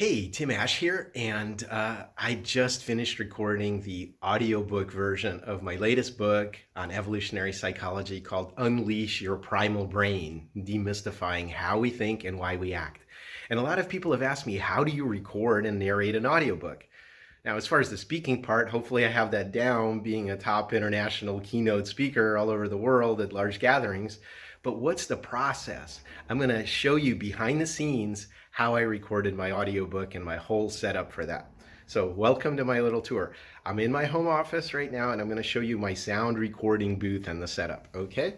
Hey, Tim Ash here, and I just finished recording the audiobook version of my latest book on evolutionary psychology called Unleash Your Primal Brain, Demystifying How We Think and Why We Act. And a lot of people have asked me, how do you record and narrate an audiobook? Now, as far as the speaking part, hopefully I have that down, being a top international keynote speaker all over the world at large gatherings. But what's the process? I'm going to show you behind the scenes how I recorded my audiobook and my whole setup for that. So, welcome to my little tour. I'm in my home office right now, and I'm going to show you my sound recording booth and the setup. Okay?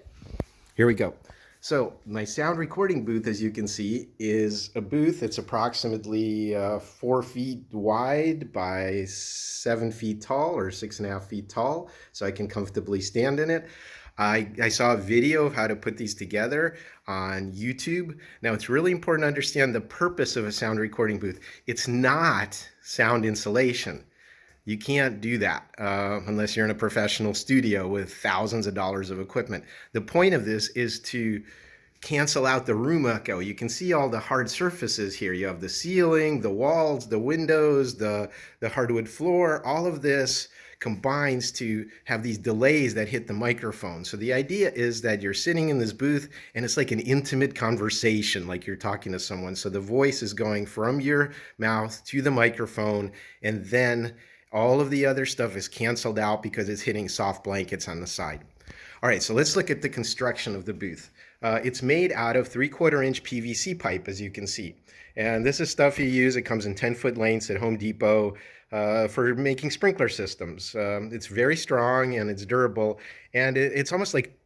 Here we go. So my sound recording booth, as you can see, is a booth. It's approximately 4 feet wide by 7 feet tall, or 6.5 feet tall, so I can comfortably stand in it. I saw a video of how to put these together on YouTube. Now, it's really important to understand the purpose of a sound recording booth. It's not sound insulation. You can't do that unless you're in a professional studio with thousands of dollars of equipment. The point of this is to cancel out the room echo. You can see all the hard surfaces here. You have the ceiling, the walls, the windows, the hardwood floor. All of this combines to have these delays that hit the microphone. So the idea is that you're sitting in this booth and it's like an intimate conversation, like you're talking to someone. So the voice is going from your mouth to the microphone, and then all of the other stuff is canceled out because it's hitting soft blankets on the side. All right, so let's look at the construction of the booth. It's made out of 3/4 inch PVC pipe, as you can see. And this is stuff you use. It comes in 10-foot lengths at Home Depot for making sprinkler systems. It's very strong and it's durable. And it's almost like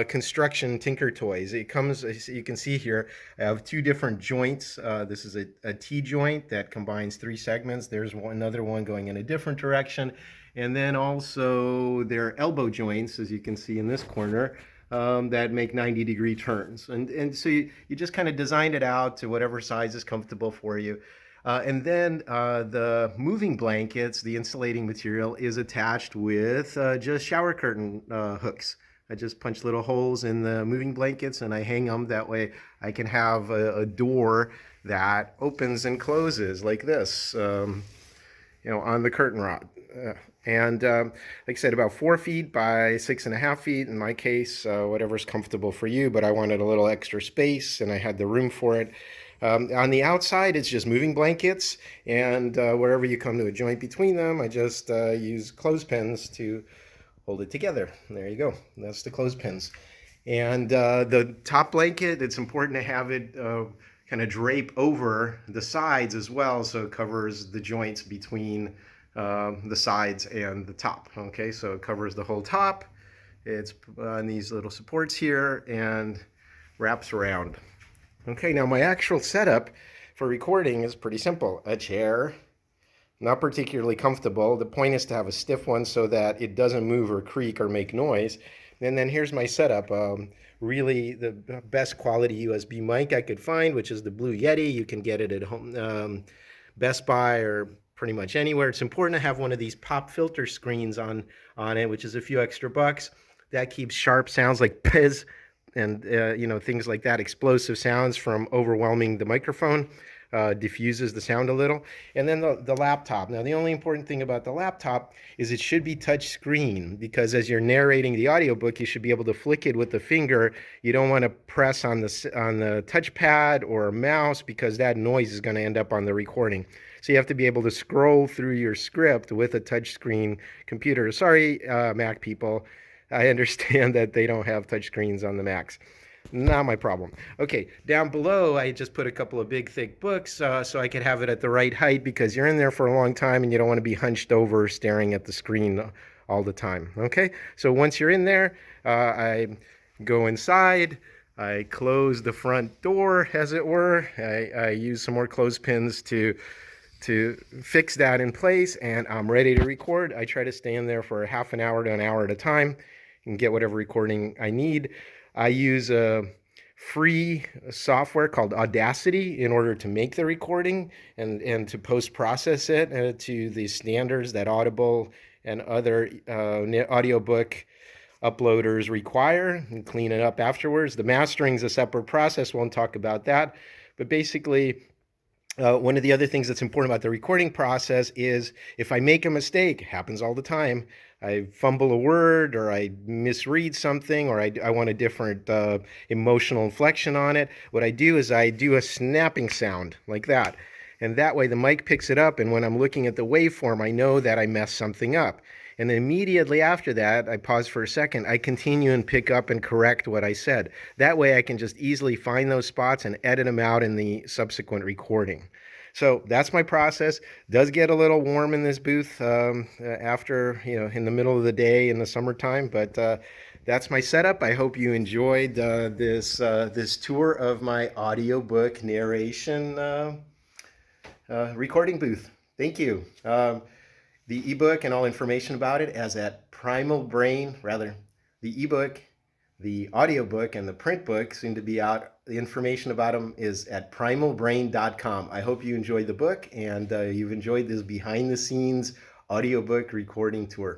construction tinker toys. It comes, as you can see here, I have two different joints. This is a T joint that combines three segments. There's another one going in a different direction. And then also there are elbow joints, as you can see in this corner, that make 90-degree turns. And so you just kind of designed it out to whatever size is comfortable for you. And then the moving blankets, the insulating material, is attached with just shower curtain hooks. I just punch little holes in the moving blankets and I hang them. That way I can have a door that opens and closes like this, on the curtain rod. Like I said, about 4 feet by 6.5 feet in my case, whatever's comfortable for you, but I wanted a little extra space and I had the room for it. On the outside, it's just moving blankets, and wherever you come to a joint between them, I just use clothespins to hold it together. There you go. That's the clothespins. And the top blanket, it's important to have it kind of drape over the sides as well, so it covers the joints between the sides and the top. Okay, so it covers the whole top. It's on these little supports here and wraps around. Okay, now my actual setup for recording is pretty simple. A chair, not particularly comfortable. The point is to have a stiff one so that it doesn't move or creak or make noise. And then here's my setup. Really the best quality USB mic I could find, which is the Blue Yeti. You can get it at home, Best Buy, or pretty much anywhere. It's important to have one of these pop filter screens on it, which is a few extra bucks. That keeps sharp sounds like pizz and things like that, explosive sounds from overwhelming the microphone, diffuses the sound a little. And then the laptop. Now, the only important thing about the laptop is it should be touch screen, because as you're narrating the audiobook, you should be able to flick it with the finger. You don't want to press on the touchpad or mouse, because that noise is going to end up on the recording. So you have to be able to scroll through your script with a touchscreen computer. Sorry, Mac people. I understand that they don't have touchscreens on the Macs. Not my problem. Okay, down below, I just put a couple of big, thick books so I could have it at the right height, because you're in there for a long time and you don't want to be hunched over staring at the screen all the time. Okay, so once you're in there, I go inside. I close the front door, as it were. I use some more clothespins to fix that in place, and I'm ready to record. I try to stay in there for half an hour to an hour at a time and get whatever recording I need. I use a free software called Audacity in order to make the recording and to post-process it to the standards that Audible and other audiobook uploaders require, and clean it up afterwards. The mastering is a separate process. Won't talk about that. But basically, One of the other things that's important about the recording process is if I make a mistake, happens all the time, I fumble a word or I misread something or I want a different emotional inflection on it, what I do is I do a snapping sound like that. And that way the mic picks it up, and when I'm looking at the waveform, I know that I messed something up. And then immediately after that, I pause for a second, I continue and pick up and correct what I said. That way I can just easily find those spots and edit them out in the subsequent recording. So that's my process. Does get a little warm in this booth after, in the middle of the day in the summertime, but that's my setup. I hope you enjoyed this tour of my audiobook narration recording booth. Thank you. The ebook and all information about it as at Primal Brain, rather, the ebook, the audiobook, and the print book soon to be out. The information about them is at primalbrain.com. I hope you enjoyed the book and you've enjoyed this behind the scenes audiobook recording tour.